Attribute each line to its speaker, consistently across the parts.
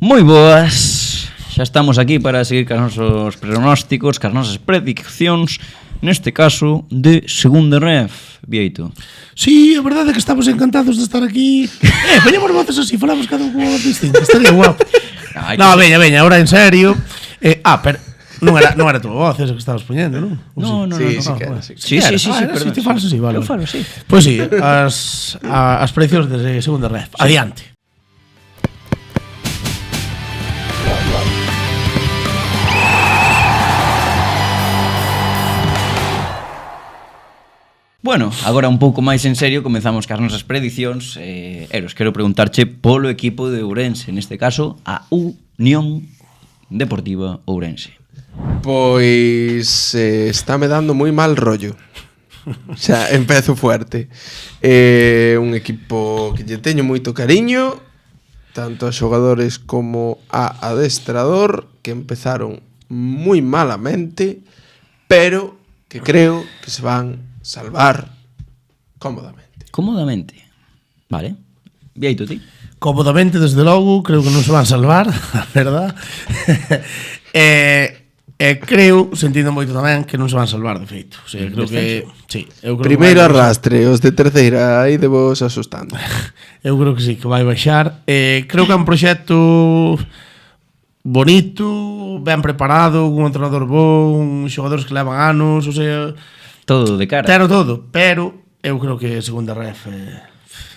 Speaker 1: Moi boas. Xa estamos aquí para seguir con os nosos pronósticos, con as nosas prediccións, neste caso de segunda ref, Vieito.
Speaker 2: Sí, a verdade é que estamos encantados de estar aquí. Veñamos voces así, falamos cada un con voz distinta. Estaría guapo. No, veña, ahora en serio. Pero non era tua voz esa que estabas poñendo, non?
Speaker 1: No. Sí,
Speaker 2: pero ti falas así, vale.
Speaker 1: Eu falo así.
Speaker 2: Pois sí, as prediccións de segunda ref. Adiante.
Speaker 1: Bueno, agora un pouco máis en serio comezamos cas nosas predicións. Eros, quero preguntarche polo equipo de Ourense, neste caso a Unión Deportiva Ourense.
Speaker 3: Pois estáme dando moi mal rollo. Xa, empezo fuerte. Un equipo que lle teño moito cariño, tanto a xogadores como a adestrador, que empezaron moi malamente, pero que creo que se van salvar cómodamente.
Speaker 1: Cómodamente. Vale. Vieito, ti?
Speaker 2: Cómodamente, desde logo, creo que non se van salvar, a verdad. Creo, sentindo moito tamén, que non se van salvar, de feito. O sea, creo que... Sí, eu creo
Speaker 3: primeiro
Speaker 2: que
Speaker 3: arrastre, os de terceira, aí de vos asustando.
Speaker 2: Eu creo que sí, que vai baixar. Creo que é un proxecto bonito, ben preparado, un entrenador bon, xogadores que levan anos, o sea...
Speaker 1: Todo de cara.
Speaker 2: Tero todo, pero eu creo que segunda ref,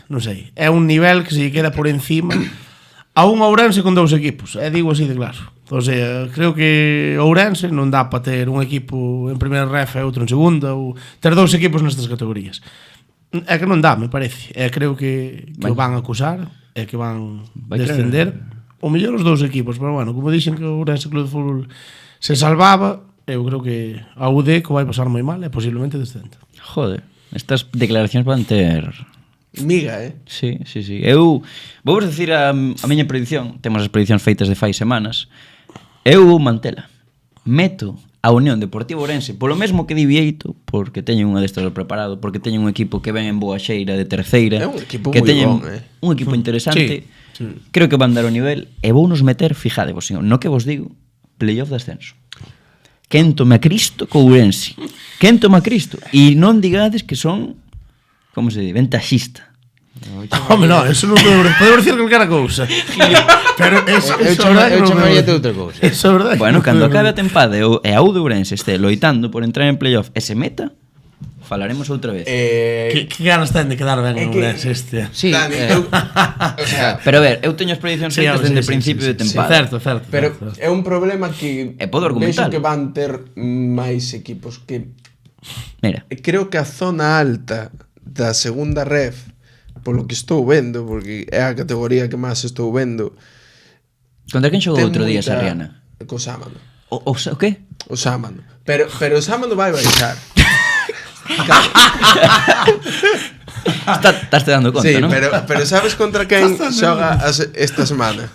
Speaker 2: non sei, é un nivel que se queda por encima a un Ourense con dous equipos, digo así de claro. O sea, creo que Ourense non dá para ter un equipo en primeira ref e outro en segunda, ou ter dous equipos nestas categorías. É que non dá, me parece. Creo que o van a acusar, e que van descender. O mellor os dous equipos, pero bueno, como dixen que o Ourense Club de Fútbol se salvaba, eu creo que a UD que vai pasar moi mal e posiblemente descenda.
Speaker 1: Joder, estas declaracións van ter...
Speaker 3: Miga,
Speaker 1: Sí. Eu vou vos decir a miña predicción. Temos as prediccións feitas de fai semanas. Eu vou mantela. Meto a Unión Deportiva Ourense polo mesmo que di Vieito, porque teñen un adestrador preparado, porque teñen un equipo que ven en boa xeira de terceira,
Speaker 3: é un equipo
Speaker 1: que teñen
Speaker 3: bon,
Speaker 1: un equipo interesante.
Speaker 2: Sí.
Speaker 1: Creo que van dar o nivel e vou nos meter, fijadevos, no que vos digo, playoff de ascenso. Quéntome a Cristo co Ourense. Quéntome a Cristo. E non digades que son, como se di, ventaxista.
Speaker 2: Home, non, eso non podemos dicir calquera cousa. Pero eso é verdade.
Speaker 4: Eu chamaríate outra cousa.
Speaker 2: Eso é verdade.
Speaker 1: Bueno, cando acabe a tempada e a U de Ourense este loitando por entrar en playoff e se meta, falaremos outra vez.
Speaker 2: Que ganas ten de quedar ben en Ourense este.
Speaker 4: Sí,
Speaker 3: o sea,
Speaker 1: Pero a ver, eu teño as prediccións feitas dende o principio de tempada.
Speaker 2: Certo.
Speaker 3: pero é un problema que
Speaker 1: podo argumentar.
Speaker 3: vexo que van ter máis equipos que
Speaker 1: Mira,
Speaker 3: creo que a zona alta da segunda ref, polo que estou vendo, porque é a categoría que máis estou vendo,
Speaker 1: contra quen xogou
Speaker 3: ten
Speaker 1: outro día
Speaker 3: moita-
Speaker 1: Sarriana?
Speaker 3: Co Sámano.
Speaker 1: O que?
Speaker 3: O Sámano. Pero o Sámano vai baixar.
Speaker 1: Estás te dando conta,
Speaker 3: Sí,
Speaker 1: non?
Speaker 3: pero sabes contra quen xoga esta semana?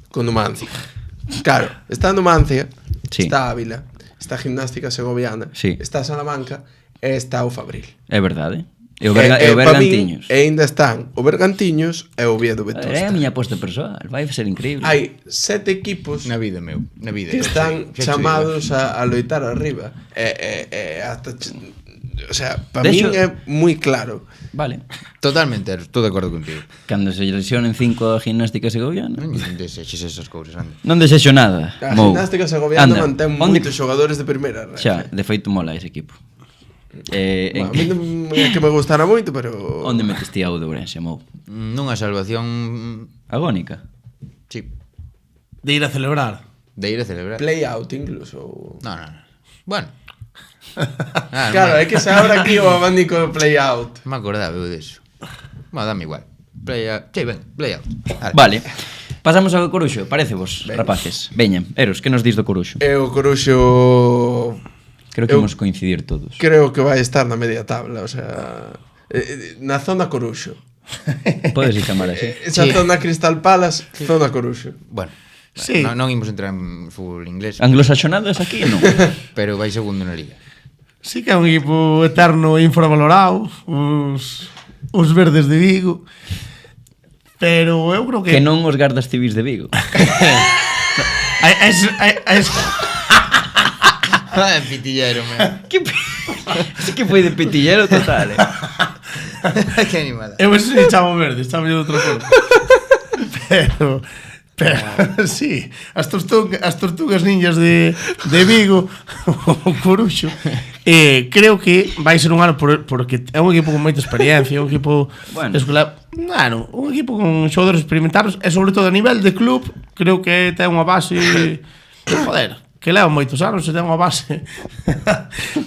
Speaker 3: Con Numancia. Claro, está Numancia,
Speaker 1: Sí.
Speaker 3: está Ávila, está Gimnástica Segoviana,
Speaker 1: Sí.
Speaker 3: está Salamanca e está o Fabril.
Speaker 1: É verdade. E o
Speaker 3: Pa
Speaker 1: Bergantiños.
Speaker 3: min, ainda están o Bergantiños e o Oviedo
Speaker 1: É a
Speaker 3: Vetusta.
Speaker 1: miña aposta persoal, vai ser increíble.
Speaker 3: Hai 7 equipos
Speaker 4: na vida, meu, na vida.
Speaker 3: que están
Speaker 4: Xa te
Speaker 3: chamados a loitar arriba. Hasta o sea, para
Speaker 1: De
Speaker 3: min
Speaker 1: hecho-
Speaker 3: é moi claro.
Speaker 1: Vale.
Speaker 4: digo. Totalmente, estou de acordo contigo.
Speaker 1: Cando se lesionen 5 a Gimnástica Segoviana,
Speaker 4: Non desexes esas cousas, anda.
Speaker 1: non desexo nada.
Speaker 3: A
Speaker 1: Mou.
Speaker 3: Gimnástica Segoviana
Speaker 1: Anda,
Speaker 3: mantén
Speaker 1: onde-
Speaker 3: moitos xogadores de primeira ref.
Speaker 1: Xa, de feito mola ese equipo.
Speaker 3: Bueno, a mí non é que me gustara moito, pero
Speaker 1: Onde metes ti a U de Ourense, Mou?
Speaker 4: Nunha salvación,
Speaker 1: Agónica.
Speaker 4: sí,
Speaker 2: De ir a celebrar.
Speaker 4: de ir a celebrar.
Speaker 3: play out incluso.
Speaker 4: No. Bueno.
Speaker 3: Claro, é que se abre aquí o abanico de play out.
Speaker 4: Me acordaba eu deso. Bueno, dame igual. Play out. Sí, ven, play out.
Speaker 1: Vale. Pasamos ao Coruxo, parece vos, rapaces. Veña, Eros, que nos dis do Coruxo?
Speaker 3: E o Coruxo
Speaker 1: Creo que
Speaker 3: eu-
Speaker 1: imos coincidir todos.
Speaker 3: creo que vai estar na media tabla, o sea, na zona Coruxo.
Speaker 1: Podes ir chamar así.
Speaker 3: Esa
Speaker 4: Sí.
Speaker 3: zona Crystal Palace, zona Coruxo.
Speaker 4: Bueno.
Speaker 2: Sí.
Speaker 4: Non imos entrar en fútbol inglés,
Speaker 1: Anglosaxonadas aquí, non?
Speaker 4: pero vai segundo na liga.
Speaker 2: Sí que é un equipo eterno e infravalorado, os verdes de Vigo. Pero eu creo que...
Speaker 1: Que non os gardas civis de Vigo.
Speaker 4: Pitillero, man.
Speaker 1: Sí que foi de pitillero total,
Speaker 4: Que animada.
Speaker 2: Eu ese se chamo verde, estaba yo de outra forma. Pero sí, as tortugas ninjas de Vigo, o Coruxo, creo que vai ser un ano porque é un equipo con moita experiencia, un equipo escolar, un equipo con xogadores experimentados e sobre todo a nivel de club, creo que ten unha base, joder, que leva moitos anos e ten unha base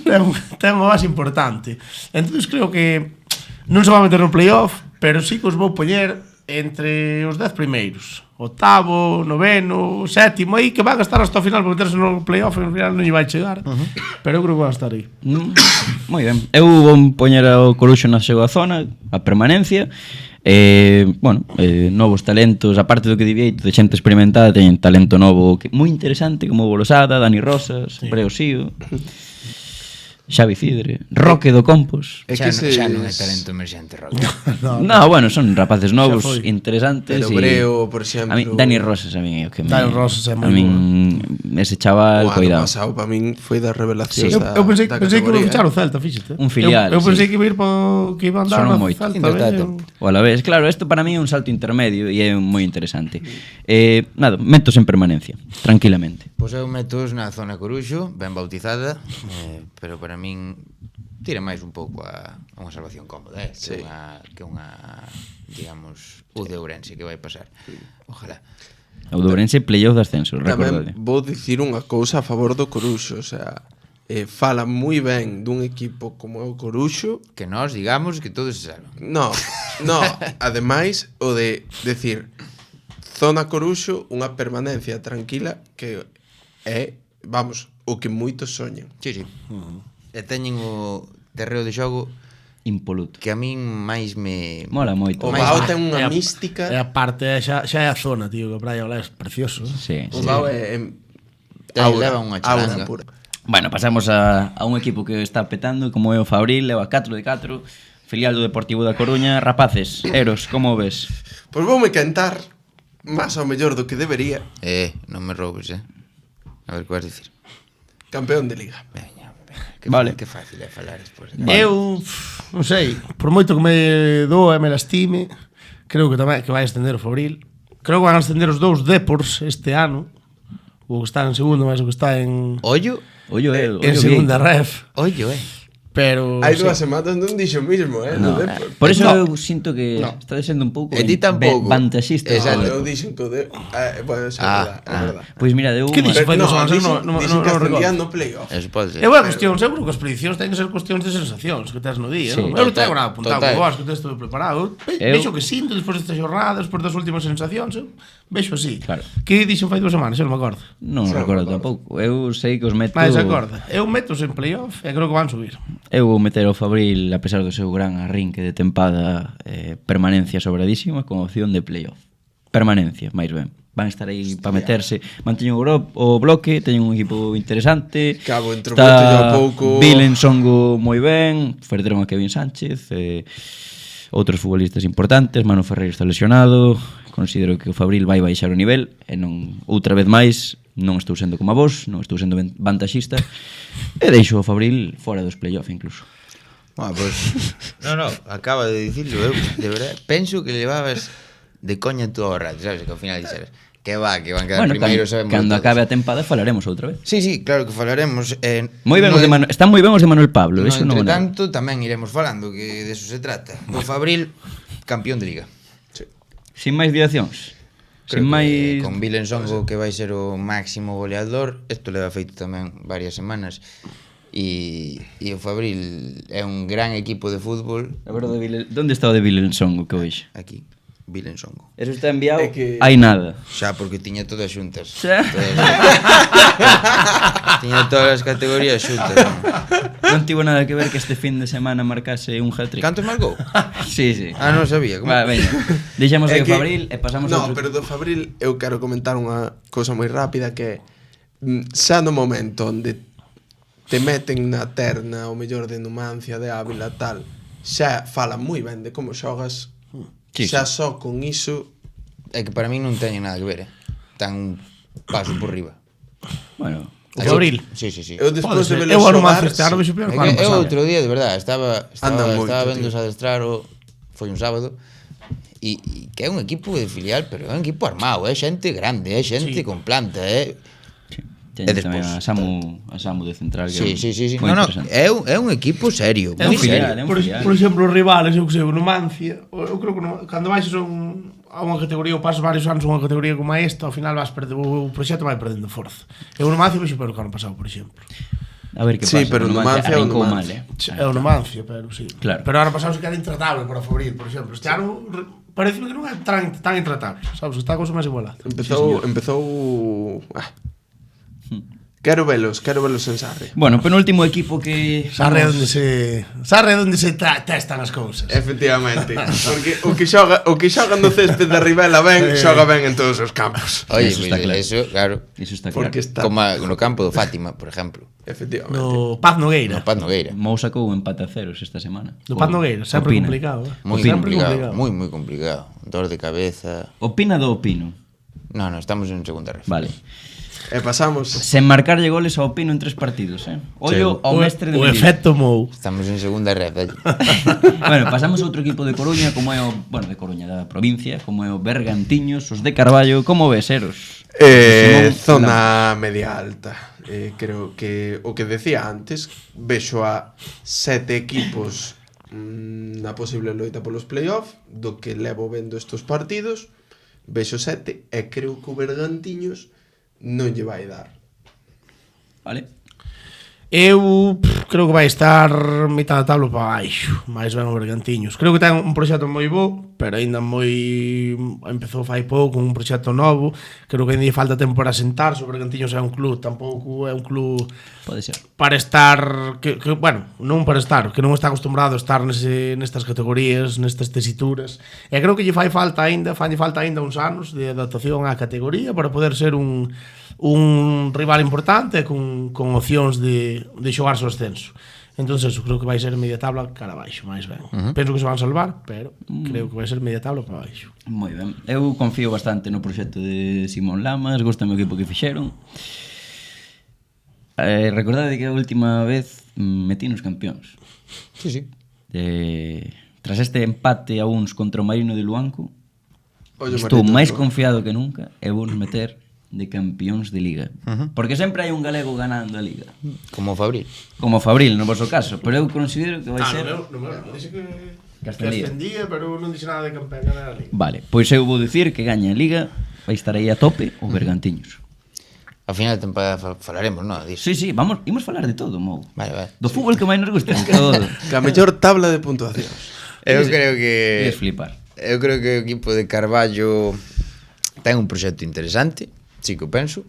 Speaker 2: ten unha base importante. Entonces creo que non se va a meter no playoff, pero sí que os vou poñer entre os 10 primeiros, octavo, noveno, sétimo, aí que van a estar hasta o final para meterse no playoff, e ao final non lle vai chegar, pero eu creo que van a estar aí.
Speaker 1: Moi ben, eu vou poñer ao Coruxo na segunda zona, a permanencia. Novos talentos, aparte do que Vieito, de xente experimentada, teñen talento novo moi interesante, como Bolosada, Dani Rosas, Breo Sío, Xavi Cidre, Roque do Compos.
Speaker 4: Xa non é talento emerxente, Roque.
Speaker 1: No, bueno, son rapaces novos, interesantes.
Speaker 3: Pero Breo, por exemplo...
Speaker 1: A mí, Dani Rosas, a mí é o que me...
Speaker 2: Dani Rosas é moi
Speaker 1: a min, ese chaval, cuidado.
Speaker 3: O ano pasado, para min, foi das revelacións da
Speaker 2: Eu pensei que iba a fichar o
Speaker 3: categoría.
Speaker 2: Celta, fíxate.
Speaker 1: Un filial,
Speaker 2: Eu pensei
Speaker 1: sí.
Speaker 2: que iba a ir que iba a andar
Speaker 1: Sonon
Speaker 2: no
Speaker 1: moito.
Speaker 2: Celta.
Speaker 1: O a la vez, claro, isto para mí é un salto intermedio e é moi interesante. Metos en permanencia, tranquilamente.
Speaker 4: Pois eu metos na zona Coruxo, ben bautizada, pero para min tira máis un pouco a unha salvación cómoda, que unha digamos, o de Ourense que vai pasar. Ojalá.
Speaker 1: O de Ourense playoff de ascenso, recordade.
Speaker 3: Tamén vou dicir unha cousa a favor do Coruxo, o sea, fala moi ben dun equipo como é o Coruxo.
Speaker 4: Que nós digamos que todo se salva.
Speaker 3: No, ademais o de decir zona Coruxo, unha permanencia tranquila que é, vamos, o que moitos soñan.
Speaker 4: Sí. E teñen o terreo de xogo
Speaker 1: impoluto.
Speaker 4: Que a min máis me...
Speaker 1: Mola moito.
Speaker 3: O Bao ten unha mística.
Speaker 2: É a parte, xa é a zona, tío, que Praia Olé é precioso.
Speaker 1: Sí,
Speaker 3: O Bao é
Speaker 4: leva unha charanga.
Speaker 3: pura.
Speaker 1: Bueno, pasamos a un equipo que está petando, como é o Fabril, leva 4 de 4, filial do Deportivo da Coruña. Rapaces, Eros, como ves?
Speaker 3: Pois voume cantar máis ao mellor do que debería.
Speaker 4: Non me roubes, A ver, que vas dicir?
Speaker 3: Campeón de Liga.
Speaker 4: Veña.
Speaker 1: Vale.
Speaker 4: Que fácil é falar despois.
Speaker 2: Eu, non sei, por moito que me doa e me lastime, creo que tamén que vai ascender o Fabril. Creo que van a ascender os dous Depors este ano. O que está en segundo, máis o que está en en segunda ref.
Speaker 4: Ollo,
Speaker 2: Pero
Speaker 3: hai dúas semanas non dixo mismo,
Speaker 1: no, por eso eu sinto que está sendo un pouco vantaxista.
Speaker 3: Exacto. Eu dixen que bueno, é verdade.
Speaker 1: Pois mira, deu
Speaker 2: que dixo fai dos anos,
Speaker 3: dixen que ascendían no playoff.
Speaker 4: Eso pode ser.
Speaker 2: É unha cuestión, seguro que as prediccións ten que ser cuestións de sensacións que tes no día, non? Eu non tengo nada apuntado con vos, que tes todo preparado. Vexo que sinto despois desta xornada, despois das últimas sensacións, vexo así. Que dixen fai 2 semanas, eu non me acordo.
Speaker 1: Non recordo tampouco. Eu sei que os meto...
Speaker 2: Mais acorda. Eu metos en playoff e creo que van subir.
Speaker 1: Eu vou meter ao Fabril, a pesar do seu gran arrinque de tempada, permanencia sobradísima, con opción de playoff. Permanencia, máis ben. Van estar aí para meterse. Manteño o bloque, teñen un equipo interesante.
Speaker 3: Cabo, entre moito e a pouco.
Speaker 1: Vilen Songo moi ben, perderon a Kevin Sánchez, outros futbolistas importantes, Manu Ferreiro está lesionado. Considero que o Fabril vai baixar o nivel e non, outra vez máis, non estou sendo como a vos, non estou sendo vantaxista e deixo o Fabril fora dos playoff incluso.
Speaker 4: No, acaba de dicirlo. Eu, de verdade, penso que levabas de coña tú ao rato, sabes? Que ao final dixeras que van quedar primeiros, sabemos.
Speaker 1: Cando acabe a tempada falaremos outra vez.
Speaker 4: Sí, claro que falaremos.
Speaker 1: Moi ben están moi ben os de Manuel Pablo, eso non.
Speaker 4: Entretanto, tamén iremos falando que de eso se trata. O Fabril, campeón de Liga.
Speaker 1: Sin máis dilacións. Sin máis...
Speaker 4: Con Vilen Songo, que vai ser o máximo goleador, isto leva feito tamén varias semanas. E o Fabril é un gran equipo de fútbol.
Speaker 1: A ver, onde está o de Vilen Songo que hoxe?
Speaker 4: Aquí, Vilen Songo.
Speaker 1: Eso está enviado, hai nada.
Speaker 4: Xa, porque tiña todas xuntas.
Speaker 1: Xa.
Speaker 4: Tiña todas as categorías xuntas.
Speaker 1: Non tivo nada que ver que este fin de semana marcase un hat-trick.
Speaker 4: Cantos marcou?
Speaker 1: Sí.
Speaker 4: Non sabía.
Speaker 1: Veña, deixamos aí o Fabril e pasamos
Speaker 3: a outro. Pero do Fabril eu quero comentar unha cousa moi rápida que xa no momento onde te meten na terna o mellor de Numancia, de Ávila, tal, xa fala moi ben de como xogas.
Speaker 1: Sí,
Speaker 3: xa só con iso
Speaker 4: É que para mí non teñen nada que ver, Tan un paso por riba.
Speaker 1: Bueno,
Speaker 2: O de abril.
Speaker 4: Sí, sí, sí.
Speaker 3: eu despois de
Speaker 2: Eu
Speaker 3: velo
Speaker 2: ano
Speaker 3: xogar
Speaker 2: máis este ano vexo peor que o
Speaker 4: É
Speaker 2: ano
Speaker 4: que eu
Speaker 2: pasado.
Speaker 4: outro día, de verdade, estaba
Speaker 3: Andan moito,
Speaker 4: vendo
Speaker 3: tío.
Speaker 4: os adestrar foi un sábado e que é un equipo de filial, pero é un equipo armado, é xente grande, é xente con planta,
Speaker 1: teñen
Speaker 4: E
Speaker 1: tamén
Speaker 4: despois,
Speaker 1: a Samu de central que
Speaker 4: Sí.
Speaker 1: moi
Speaker 4: No,
Speaker 1: interesante.
Speaker 4: é un equipo serio,
Speaker 2: É
Speaker 4: moi
Speaker 2: un
Speaker 1: filial,
Speaker 4: serio.
Speaker 1: é un
Speaker 2: Por,
Speaker 1: filial.
Speaker 2: por exemplo, os rivales, eu que sei, o Numancia, eu creo que cando vais a unha categoría ou pasas varios anos a unha categoría como esta, ao final vas perdendo, o proxecto vai perdendo forza. Eu o Numancia vexo peor que o ano pasado, por exemplo.
Speaker 1: A ver que
Speaker 3: Sí,
Speaker 1: pasa.
Speaker 3: pero
Speaker 1: o
Speaker 3: Numancia é o
Speaker 1: arrancou mal,
Speaker 3: Numancia.
Speaker 2: É o Numancia, pero sí.
Speaker 1: Claro.
Speaker 2: Pero o ano pasado se que era intratable para Fabril, por exemplo. Este ano parece que non é tan intratable, sabes? Está a cousa máis igualada.
Speaker 3: Empezou Quero velos en Sarre.
Speaker 1: Bueno, penúltimo equipo que
Speaker 2: Sarre é onde se testan as cousas.
Speaker 3: Efectivamente, porque o que xoga no césped da Ribela xoga ben en todos os campos.
Speaker 4: Oye,
Speaker 1: Eso está claro.
Speaker 4: eso, claro.
Speaker 1: Iso está claro.
Speaker 3: Porque está
Speaker 4: Como no campo do Fátima, por exemplo.
Speaker 3: efectivamente.
Speaker 2: No Paz Nogueira.
Speaker 4: No Paz Nogueira.
Speaker 1: Mou sacou un empate a ceros esta semana.
Speaker 2: No Paz Nogueira, sempre
Speaker 1: Opina.
Speaker 2: complicado.
Speaker 4: Moi
Speaker 2: Sempre
Speaker 4: complicado, moi complicado. Dor de cabeza.
Speaker 1: Opina do Opino.
Speaker 4: No, estamos en segunda ref.
Speaker 1: Vale.
Speaker 3: E pasamos
Speaker 1: Sen marcarlle goles ao Opino en 3 partidos, Ollo ao mestre de
Speaker 2: O
Speaker 1: Melide.
Speaker 2: efecto Mou.
Speaker 4: Estamos en segunda ref.
Speaker 1: Bueno, pasamos a outro equipo de Coruña, como é de Coruña da provincia, como é o Bergantiños, os de Carballo. Como ves, Eros? Simón
Speaker 3: zona media alta. Creo que o que decía antes, vexo a 7 equipos na posible loita polos playoff, do que levo vendo estes partidos, vexo 7 e creo que o Bergantiños non lle vai dar.
Speaker 1: Vale.
Speaker 2: Eu creo que vai estar mitad da tabla para baixo, máis ben o Bergantiños. Creo que ten un proxecto moi bo, pero aínda empezou fai pouco, un proxecto novo. Creo que aínda lle falta tempo para sentarse. O Bergantiños é un club, tampouco é un club
Speaker 1: Pode ser.
Speaker 2: para estar bueno, non para estar, que non está acostumbrado a estar nestas categorías, nestas tesituras. E creo que lle fanlle falta aínda uns anos de adaptación á categoría para poder ser un rival importante con opcións de xogarse o ascenso. Entón, eso, creo que vai ser media tabla cara abaixo, máis ben. Penso que se van salvar, pero creo que vai ser media tabla para baixo.
Speaker 1: Moi ben. Eu confío bastante no proxecto de Simón Lamas, gostame o equipo que fixeron. Recordade que a última vez metí nos campións.
Speaker 4: Sí.
Speaker 1: Tras este empate a uns contra o Marino de Luanco,
Speaker 3: Ollo,
Speaker 1: estou
Speaker 3: Marito,
Speaker 1: máis
Speaker 3: tú.
Speaker 1: confiado que nunca e vou nos meter de campións de Liga. Porque sempre hai un galego ganando a Liga.
Speaker 4: Como o Fabril.
Speaker 1: Como Fabril, no vosso caso. Pero eu considero que vai ser...
Speaker 2: Non dixe que
Speaker 1: ascendía.
Speaker 2: ascendía, pero non dixe nada de campeón na Liga.
Speaker 1: Vale, pois eu vou dicir que gaña a Liga, vai estar aí a tope o Bergantiños.
Speaker 4: Ao final da temporada falaremos, non? Disso.
Speaker 1: Sí, imos falar de todo, Mou.
Speaker 4: Vale.
Speaker 1: Do fútbol que máis nos gusta, de todo.
Speaker 3: Que a mellor tabla de puntuacións.
Speaker 4: Eu creo que
Speaker 1: Ides flipar.
Speaker 4: Eu creo que o equipo de Carballo ten un proxecto interesante, sí que o penso,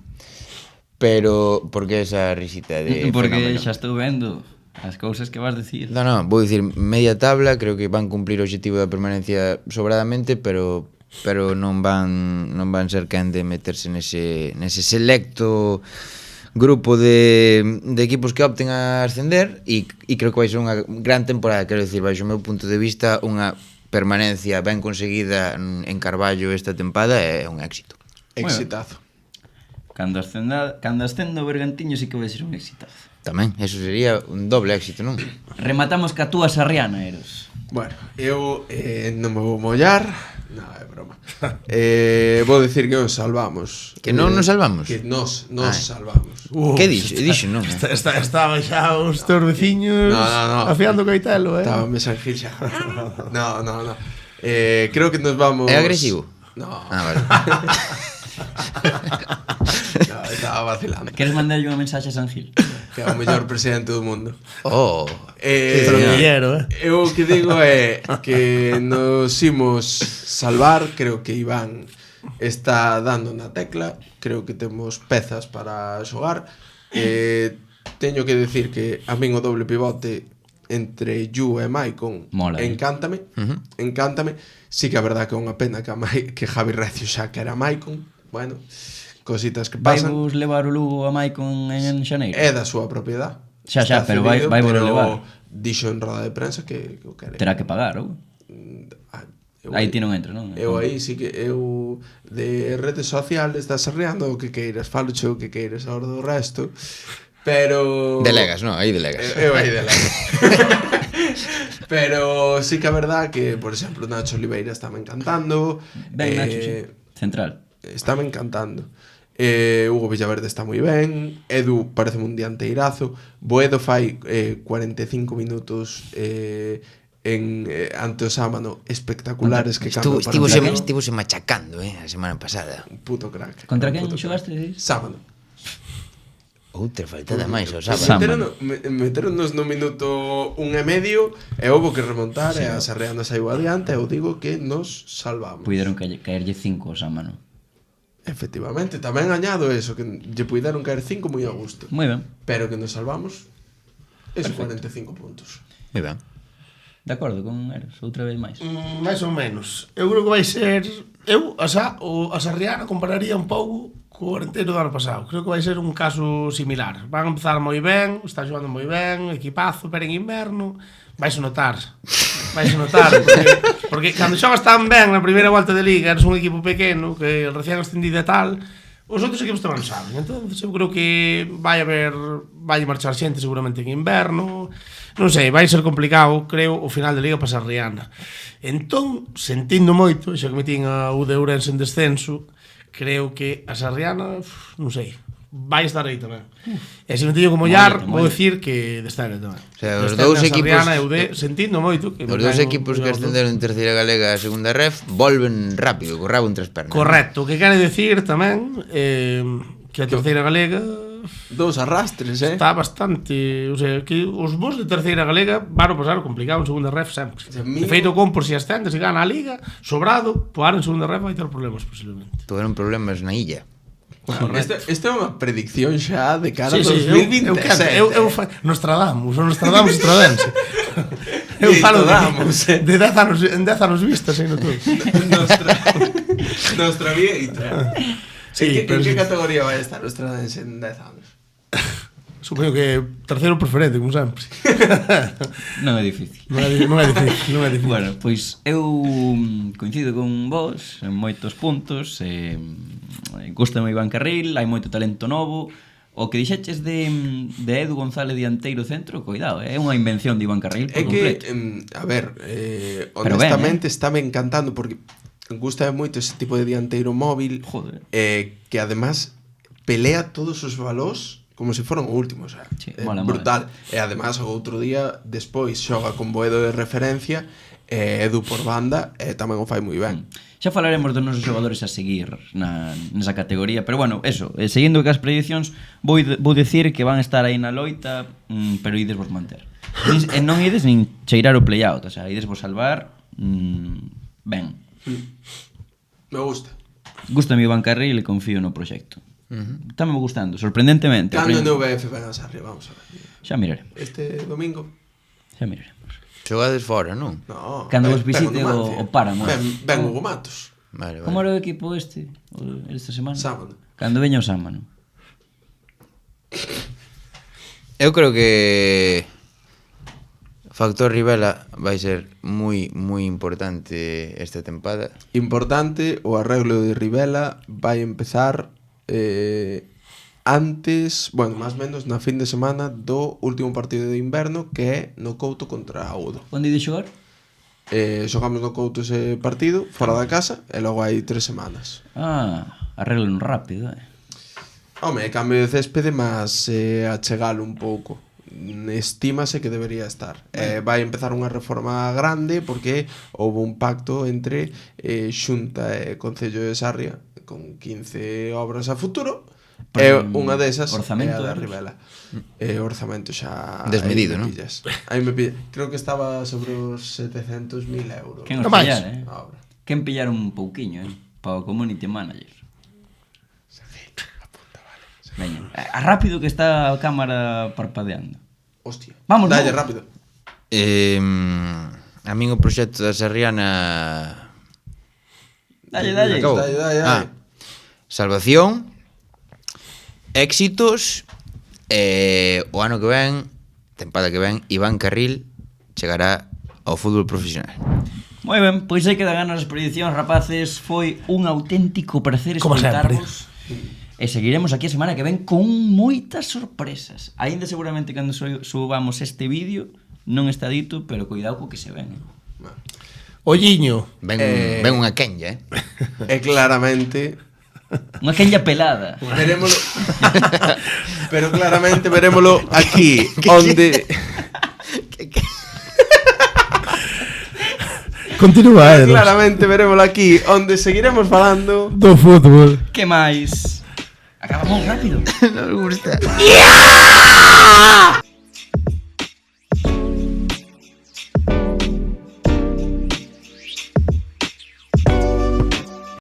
Speaker 4: pero porque esa risita de
Speaker 1: Porque
Speaker 4: fenómeno?
Speaker 1: xa estou vendo as cousas que vas dicir.
Speaker 4: No, vou dicir media tabla, creo que van cumplir o objetivo da permanencia sobradamente, pero non van ser quen de meterse nese selecto grupo de equipos que opten a ascender e creo que vai ser unha gran temporada, quero dicir, baixo o meu punto de vista, unha permanencia ben conseguida en Carballo esta tempada é un éxito.
Speaker 3: Exitazo.
Speaker 1: Cando ascenda o Bergantiño sí que vai ser un exitazo.
Speaker 4: Tamén, eso sería un doble éxito, non?
Speaker 1: Rematamos ca túa Sarriana, Eros.
Speaker 3: Bueno, eu non me vou mollar. No, é broma. Vou dicir que nos salvamos.
Speaker 4: Que non nos salvamos?
Speaker 3: Que nos salvamos.
Speaker 4: Que dixo? Dixo non.
Speaker 2: Estaba xa os teus veciños
Speaker 3: No.
Speaker 2: afiando o caetelo,
Speaker 3: Estaba me San Gil xa. No. Creo que nos vamos...
Speaker 4: É agresivo?
Speaker 3: No.
Speaker 4: Vale.
Speaker 3: No, estaba vacilando.
Speaker 1: Queres mandarlle unha mensaxe a San Gil?
Speaker 3: Que é o mellor presidente do mundo.
Speaker 4: Oh,
Speaker 2: Tronquillero,
Speaker 3: Eu o que digo é que nos imos salvar. Creo que Iván está dando na tecla. Creo que temos pezas para xogar. Teño que decir que a min o doble pivote entre Yu e Maicon
Speaker 1: Mola,
Speaker 3: encántame. Encántame. Sí que a verdad que é unha pena que Javi Recio xa que era Maicon. Bueno, cositas que
Speaker 1: Vai
Speaker 3: pasan.
Speaker 1: vos levar o Lugo a Maicon en xaneiro?
Speaker 3: É da súa propiedade.
Speaker 1: Xa,
Speaker 3: Está
Speaker 1: pero vai
Speaker 3: cedido,
Speaker 1: vos
Speaker 3: pero
Speaker 1: levar.
Speaker 3: Dixo en roda de prensa que o quere.
Speaker 1: Terá que pagar, ou? Aí ti non entras, non?
Speaker 3: Eu aí sí que eu de redes sociales das arreando o que queiras, falo o que queiras ahora do resto, pero
Speaker 4: Delegas, non? Aí delegas.
Speaker 3: Eu aí delegas. Pero sí que a verdad que, por exemplo, Nacho Oliveira está me encantando.
Speaker 1: Ben, Nacho, sí. Central.
Speaker 3: Está me encantando. Hugo Villaverde está moi ben. Edu parece un dianteirazo. Boedo fai 45 minutos ante o Sámano espectaculares que cambio para o Sámano.
Speaker 4: Estivose machacando, a semana pasada.
Speaker 3: Un puto crack.
Speaker 1: Contra quen
Speaker 3: Un puto
Speaker 1: xogaste?
Speaker 3: crack. Sámano.
Speaker 4: Outra faltada máis ao sábado.
Speaker 3: Meteronos no minuto 1,5 e houve que remontar e a Sarriana saiu adiante e eu digo que nos salvamos.
Speaker 1: Puideron caerlle 5 a mano.
Speaker 3: Efectivamente, tamén añado eso, que lle puideron caer 5 moi a gusto.
Speaker 1: Moi ben.
Speaker 3: Pero que nos salvamos esos 45 puntos.
Speaker 4: Moi ben.
Speaker 1: De acordo con Eros, outra vez máis.
Speaker 2: máis ou menos. Eu creo que vai ser... Eu, a Sarriana compararía un pouco co Arenteiro do ano pasado. Creo que vai ser un caso similar. Van empezar moi ben, está xogando moi ben, equipazo, pero en inverno vais notar. Porque cando xogas tan ben na primeira volta de Liga, eres un equipo pequeno, que recién ascendido e tal, os outros equipos tamén saben. Entón, eu creo que vai marchar xente seguramente en inverno. Non sei, vai ser complicado, creo, o final de Liga para Sarriana. Entón, sentindo moito, xa que metín a U de Ourense en descenso, creo que a Sarriana, non sei, vai estar aí tamén. E se me teño que mollar, vou dicir que descende tamén.
Speaker 4: O sea, os dous equipos...
Speaker 2: Sarriana e UD, sentindo moito que...
Speaker 4: Os dous equipos que ascenderon en terceira galega a segunda ref volven rápido, co rabo entre as pernas.
Speaker 2: Correcto, o que quere decir tamén que a terceira galega...
Speaker 3: Dous arrastres,
Speaker 2: Está bastante... O sea, que os bons de terceira galega van a pasar complicado en segunda ref sempre. De feito, con por si ascende, se gana a Liga, sobrado, poar en segunda ref vai ter problemas, posiblemente.
Speaker 4: Tuveron problemas na illa.
Speaker 3: Bueno, esta é unha predicción xa de cara a
Speaker 2: Sí,
Speaker 3: 2027.
Speaker 2: Eu Nostradamus estradense. Eu falo de 10 anos vistas, no todo.
Speaker 3: Nostra vieita.
Speaker 2: Sí,
Speaker 3: en que categoría vai estar o Estradense en 10 anos?
Speaker 2: Supoño que terceiro preferente, como sempre.
Speaker 1: Non é difícil.
Speaker 2: Non é difícil.
Speaker 1: Bueno, pois eu coincido con vos en moitos puntos. Gústame Iván Carril, hai moito talento novo. O que dixeches de Edu González dianteiro centro, cuidado, é unha invención de Iván Carril por completo.
Speaker 3: A ver, honestamente estáme encantando porque gusta moito ese tipo de dianteiro móvil.
Speaker 1: Joder.
Speaker 3: Que además pelea todos os balós como se foran o último, o sea,
Speaker 1: sí,
Speaker 3: brutal. E además o outro día despois xoga con Boedo de referencia Edu por banda e tamén o fai moi ben.
Speaker 1: Xa falaremos dos nosos xogadores a seguir nesa categoría, pero bueno, eso, seguindo que as prediccións vou dicir que van a estar aí na loita, pero ides vos manter. E non ides nin cheirar o play-out, o sea, ides vos salvar ben.
Speaker 3: Me gusta.
Speaker 1: Gústame Iván Carril e confío no proxecto. Estame gustando, sorprendentemente.
Speaker 3: Cando no UBF ven a Sarri, vamos a ver.
Speaker 1: Xa miraremos.
Speaker 3: Este domingo.
Speaker 1: Xa miraremos.
Speaker 4: Xogades fora, non?
Speaker 3: No,
Speaker 1: Cando vos visite o Páramo.
Speaker 3: Ben Hugo Matos.
Speaker 4: Vale.
Speaker 1: Como era o equipo esta semana?
Speaker 3: Sábado.
Speaker 1: Cando veña o Sámano.
Speaker 4: Eu creo que factor Rivela vai ser moi importante esta tempada.
Speaker 3: Importante, o arreglo de Rivela vai empezar antes, bueno, máis menos na fin de semana do último partido de inverno, que é no Couto contra Audo.
Speaker 1: Onde ide xogar?
Speaker 3: Xogamos no Couto ese partido, fora da casa, e logo hai 3 semanas.
Speaker 1: Arreglo rápido,
Speaker 3: Home, cambio de céspede, mas achegalo un pouco. Estímase que debería estar. Vai empezar unha reforma grande porque houve un pacto entre Xunta e Concello de Sarria con 15 obras a futuro. E unha desas é a da Rivela. Orzamento xa
Speaker 4: desmedido, non?
Speaker 3: Aí me pilla. Creo que estaba sobre os 700.000 euros.
Speaker 1: Quen os pillar, Quen pillar un pouquiño, para o community manager. Veña, a rápido que está a cámara parpadeando.
Speaker 3: Hostia.
Speaker 1: Vamos,
Speaker 3: dalle rápido.
Speaker 4: A min o proxecto da Sarriana...
Speaker 1: Dalle.
Speaker 4: Salvación, éxitos, o ano que ven, tempada que ven, Iván Carril chegará ao fútbol profesional.
Speaker 1: Moi ben, pois aí quedan as prediccións, rapaces. Foi un auténtico placer
Speaker 2: Como
Speaker 1: escoitarvos. E seguiremos aquí a semana que ven con moitas sorpresas. Aínda seguramente cando subamos este vídeo non está dito, pero cuidado co que se ven.
Speaker 2: Olliño.
Speaker 4: Ven unha Kenya,
Speaker 3: E claramente
Speaker 1: Unha quenya pelada.
Speaker 3: verémolo. Pero claramente verémolo aquí onde
Speaker 2: Continúa, Eros.
Speaker 3: claramente verémolo aquí onde seguiremos falando
Speaker 2: Do fútbol.
Speaker 1: Que máis? Acabamos rápido.
Speaker 4: Nos gusta.